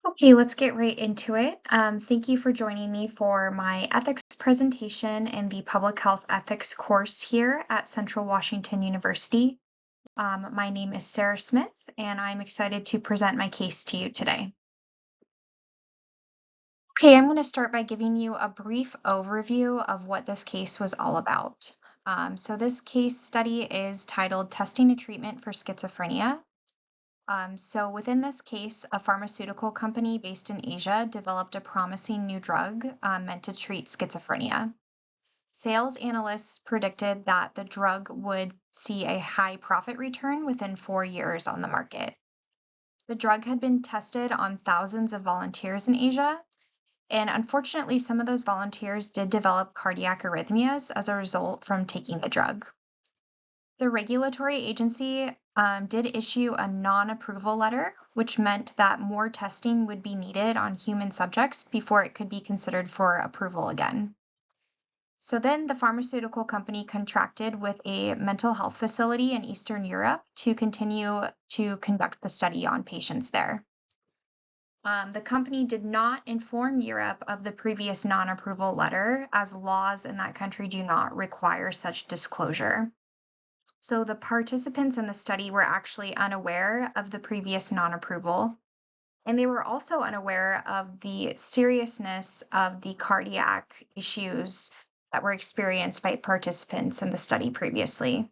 Okay, let's get right into it. Thank you for joining me for my ethics presentation in the public health ethics course here at Central Washington University. My name is Sarah Smith, and I'm excited to present my case to you today. Okay, I'm going to start by giving you a brief overview of what this case was all about. So this case study is titled Testing a Treatment for Schizophrenia. So within this case, a pharmaceutical company based in Asia developed a promising new drug meant to treat schizophrenia. Sales analysts predicted that the drug would see a high profit return within 4 years on the market. The drug had been tested on thousands of volunteers in Asia, and unfortunately, some of those volunteers did develop cardiac arrhythmias as a result from taking the drug. The regulatory agency did issue a non-approval letter, which meant that more testing would be needed on human subjects before it could be considered for approval again. So then the pharmaceutical company contracted with a mental health facility in Eastern Europe to continue to conduct the study on patients there. The company did not inform Europe of the previous non-approval letter, as laws in that country do not require such disclosure. So the participants in the study were actually unaware of the previous non-approval, and they were also unaware of the seriousness of the cardiac issues that were experienced by participants in the study previously.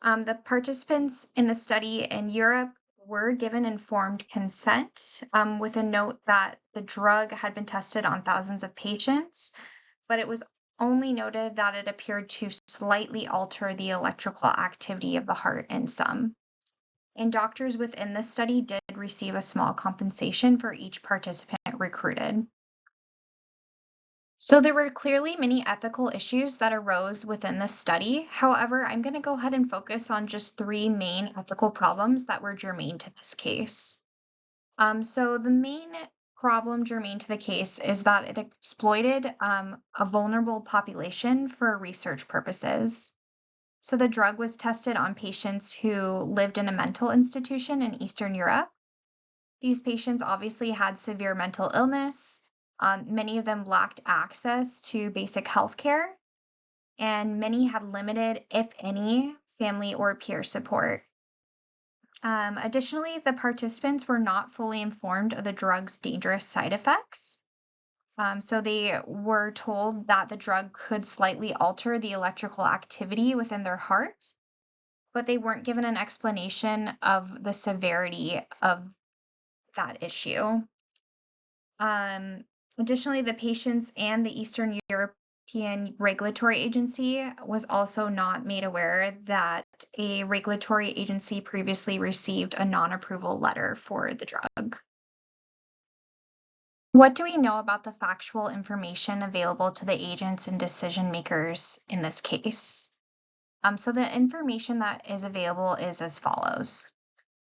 The participants in the study in Europe were given informed consent with a note that the drug had been tested on thousands of patients, but it was only noted that it appeared to slightly alter the electrical activity of the heart in some. And doctors within the study did receive a small compensation for each participant recruited. So there were clearly many ethical issues that arose within this study. However, I'm going to go ahead and focus on just three main ethical problems that were germane to this case. So the main problem germane to the case is that it exploited a vulnerable population for research purposes. So the drug was tested on patients who lived in a mental institution in Eastern Europe. These patients obviously had severe mental illness. Many of them lacked access to basic health care, and many had limited, if any, family or peer support. Additionally, the participants were not fully informed of the drug's dangerous side effects. So they were told that the drug could slightly alter the electrical activity within their heart, but they weren't given an explanation of the severity of that issue. Additionally, the patients and the Eastern European Regulatory Agency was also not made aware that a regulatory agency previously received a non-approval letter for the drug. What do we know about the factual information available to the agents and decision makers in this case? So the information that is available is as follows.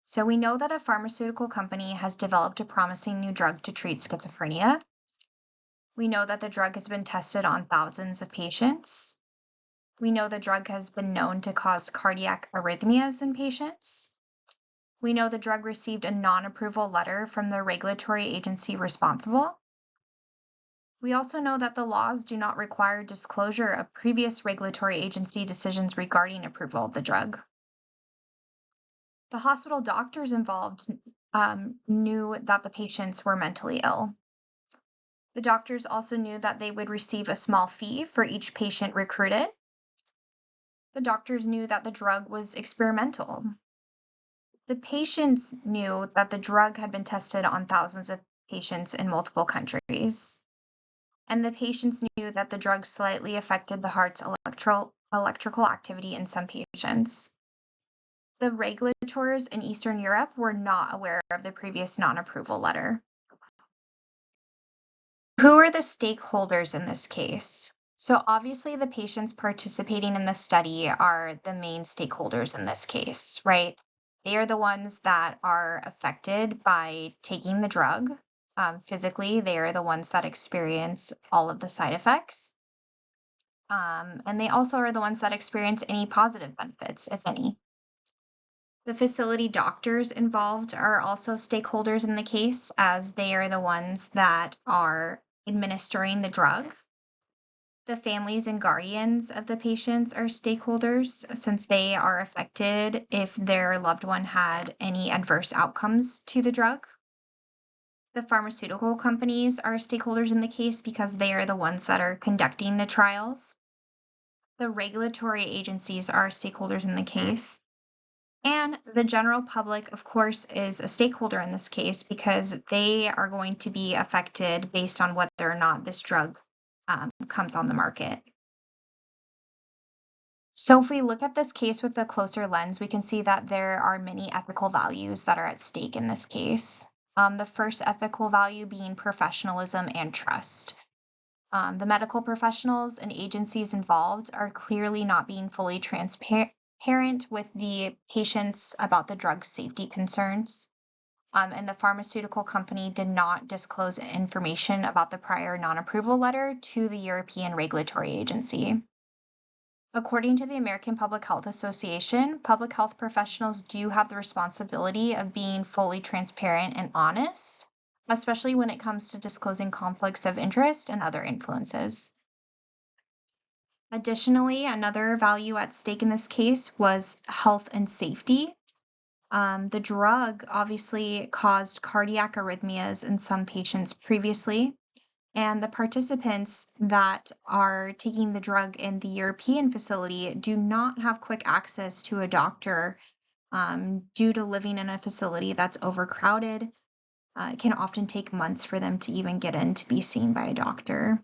So we know that a pharmaceutical company has developed a promising new drug to treat schizophrenia. We know that the drug has been tested on thousands of patients. We know the drug has been known to cause cardiac arrhythmias in patients. We know the drug received a non-approval letter from the regulatory agency responsible. We also know that the laws do not require disclosure of previous regulatory agency decisions regarding approval of the drug. The hospital doctors involved knew that the patients were mentally ill. The doctors also knew that they would receive a small fee for each patient recruited. The doctors knew that the drug was experimental. The patients knew that the drug had been tested on thousands of patients in multiple countries. And the patients knew that the drug slightly affected the heart's electrical activity in some patients. The regulators in Eastern Europe were not aware of the previous non-approval letter. Who are the stakeholders in this case? So obviously the patients participating in the study are the main stakeholders in this case, right? They are the ones that are affected by taking the drug. Physically, they are the ones that experience all of the side effects. And they also are the ones that experience any positive benefits, if any. The facility doctors involved are also stakeholders in the case, as they are the ones that are administering the drug. The families and guardians of the patients are stakeholders since they are affected if their loved one had any adverse outcomes to the drug. The pharmaceutical companies are stakeholders in the case because they are the ones that are conducting the trials. The regulatory agencies are stakeholders in the case. And the general public, of course, is a stakeholder in this case because they are going to be affected based on whether or not this drug comes on the market. So if we look at this case with a closer lens, we can see that there are many ethical values that are at stake in this case. The first ethical value being professionalism and trust. The medical professionals and agencies involved are clearly not being fully transparent with the patients about the drug safety concerns. And the pharmaceutical company did not disclose information about the prior non-approval letter to the European Regulatory Agency. According to the American Public Health Association, public health professionals do have the responsibility of being fully transparent and honest, especially when it comes to disclosing conflicts of interest and other influences. Additionally, another value at stake in this case was health and safety. The drug obviously caused cardiac arrhythmias in some patients previously, and the participants that are taking the drug in the European facility do not have quick access to a doctor due to living in a facility that's overcrowded. It can often take months for them to even get in to be seen by a doctor,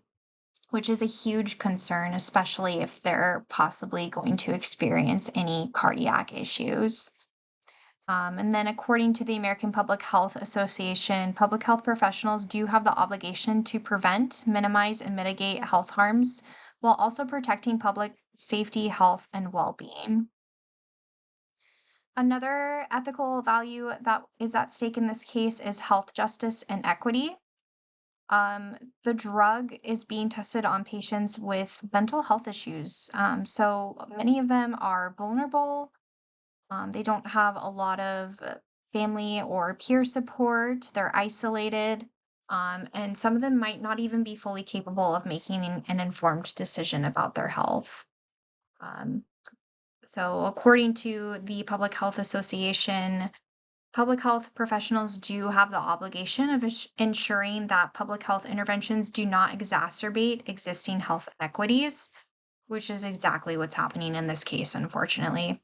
which is a huge concern, especially if they're possibly going to experience any cardiac issues. And then, according to the American Public Health Association, public health professionals do have the obligation to prevent, minimize, and mitigate health harms while also protecting public safety, health, and well being. Another ethical value that is at stake in this case is health justice and equity. The drug is being tested on patients with mental health issues. So many of them are vulnerable. They don't have a lot of family or peer support. They're isolated. And some of them might not even be fully capable of making an informed decision about their health. So, according to the Public Health Association, public health professionals do have the obligation of ensuring that public health interventions do not exacerbate existing health inequities, which is exactly what's happening in this case, unfortunately.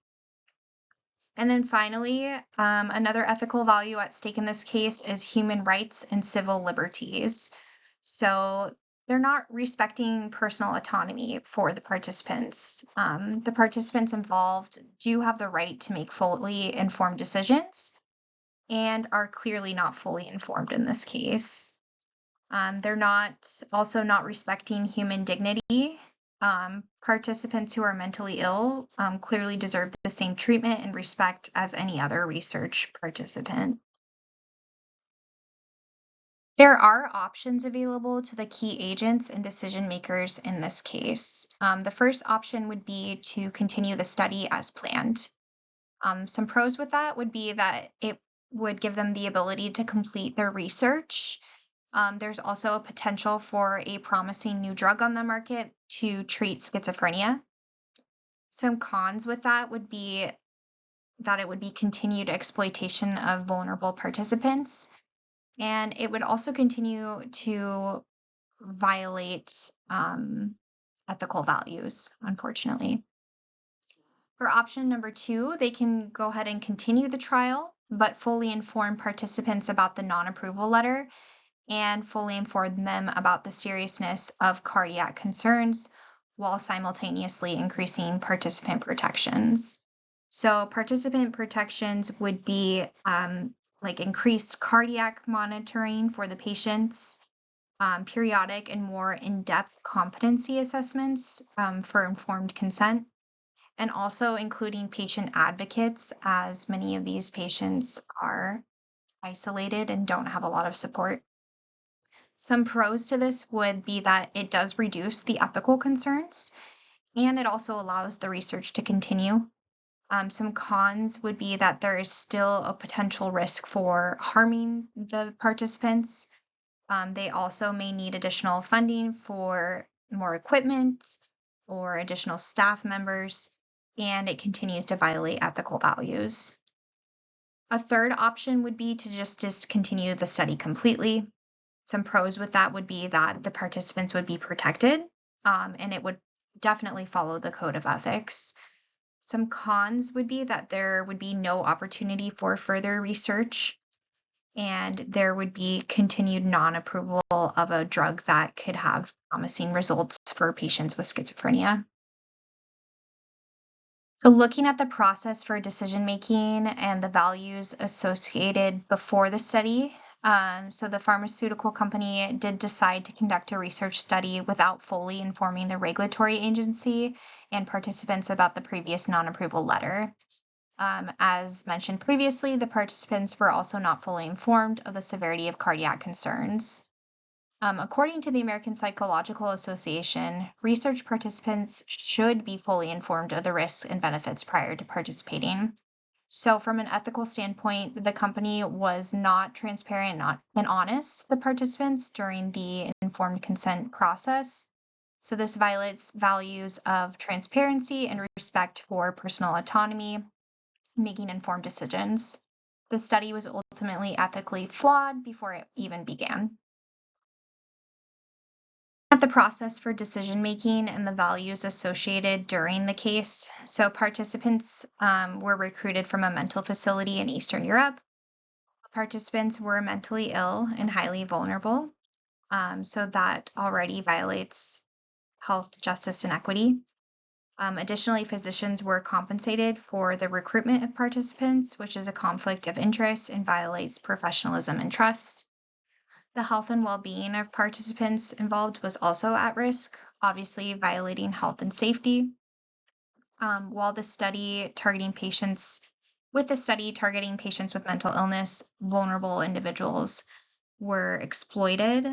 And then finally, another ethical value at stake in this case is human rights and civil liberties. So they're not respecting personal autonomy for the participants. The participants involved do have the right to make fully informed decisions and are clearly not fully informed in this case. They're also not respecting human dignity. Participants who are mentally ill clearly deserve the same treatment and respect as any other research participant. There are options available to the key agents and decision makers in this case. The first option would be to continue the study as planned. Some pros with that would be that it would give them the ability to complete their research. There's also a potential for a promising new drug on the market to treat schizophrenia. Some cons with that would be that it would be continued exploitation of vulnerable participants, and it would also continue to violate ethical values, unfortunately. For option number 2, they can go ahead and continue the trial, but fully inform participants about the non-approval letter and fully inform them about the seriousness of cardiac concerns while simultaneously increasing participant protections. So participant protections would be like increased cardiac monitoring for the patients, periodic and more in-depth competency assessments for informed consent, and also including patient advocates, as many of these patients are isolated and don't have a lot of support. Some pros to this would be that it does reduce the ethical concerns and it also allows the research to continue. Some cons would be that there is still a potential risk for harming the participants. They also may need additional funding for more equipment or additional staff members, and it continues to violate ethical values. A third option would be to just discontinue the study completely. Some pros with that would be that the participants would be protected, and it would definitely follow the code of ethics. Some cons would be that there would be no opportunity for further research, and there would be continued non-approval of a drug that could have promising results for patients with schizophrenia. So, looking at the process for decision making and the values associated before the study, so the pharmaceutical company did decide to conduct a research study without fully informing the regulatory agency and participants about the previous non approval letter. As mentioned previously, the participants were also not fully informed of the severity of cardiac concerns. According to the American Psychological Association, research participants should be fully informed of the risks and benefits prior to participating. So, from an ethical standpoint, the company was not transparent and honest to the participants during the informed consent process. So, this violates values of transparency and respect for personal autonomy, making informed decisions. The study was ultimately ethically flawed before it even began. At the process for decision making and the values associated during the case. So, participants were recruited from a mental facility in Eastern Europe. Participants were mentally ill and highly vulnerable. So, that already violates health, justice, and equity. Additionally, physicians were compensated for the recruitment of participants, which is a conflict of interest and violates professionalism and trust. The health and well-being of participants involved was also at risk, obviously violating health and safety. While the study targeting patients with mental illness, vulnerable individuals were exploited,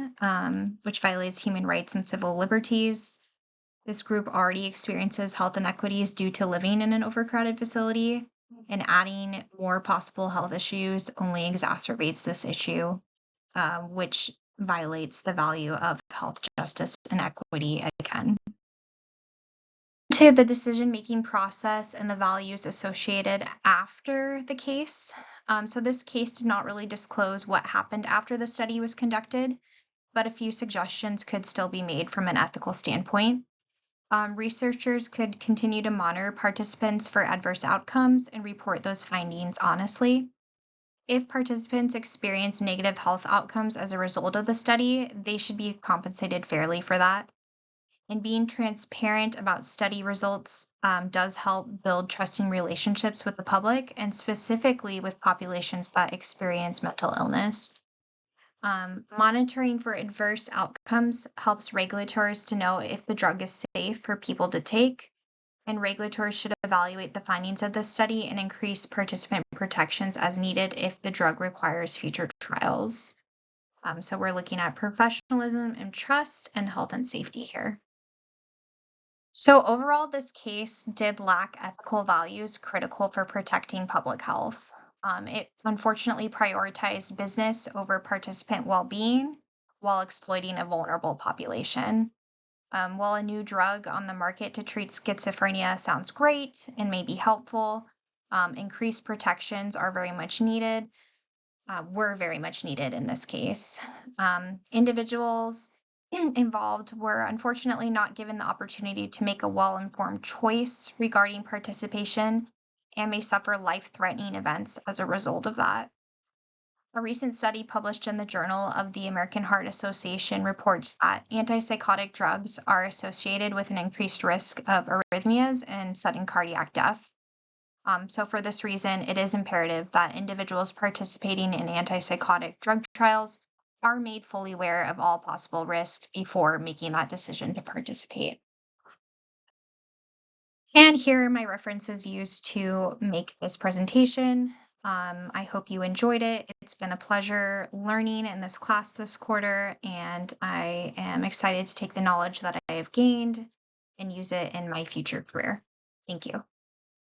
which violates human rights and civil liberties. This group already experiences health inequities due to living in an overcrowded facility, and adding more possible health issues only exacerbates this issue, which violates the value of health, justice, and equity again. To the decision-making process and the values associated after the case. So this case did not really disclose what happened after the study was conducted, but a few suggestions could still be made from an ethical standpoint. Researchers could continue to monitor participants for adverse outcomes and report those findings honestly. If participants experience negative health outcomes as a result of the study, they should be compensated fairly for that. And being transparent about study results does help build trusting relationships with the public and specifically with populations that experience mental illness. Monitoring for adverse outcomes helps regulators to know if the drug is safe for people to take, and regulators should evaluate the findings of the study and increase participant protections as needed if the drug requires future trials. So we're looking at professionalism and trust and health and safety here. So overall, this case did lack ethical values critical for protecting public health. It unfortunately prioritized business over participant well-being while exploiting a vulnerable population. While a new drug on the market to treat schizophrenia sounds great and may be helpful, increased protections are very much needed. Were very much needed in this case. Individuals involved were unfortunately not given the opportunity to make a well-informed choice regarding participation and may suffer life-threatening events as a result of that. A recent study published in the Journal of the American Heart Association reports that antipsychotic drugs are associated with an increased risk of arrhythmias and sudden cardiac death. So for this reason, it is imperative that individuals participating in antipsychotic drug trials are made fully aware of all possible risks before making that decision to participate. And here are my references used to make this presentation. I hope you enjoyed it. It's been a pleasure learning in this class this quarter, and I am excited to take the knowledge that I have gained and use it in my future career. Thank you.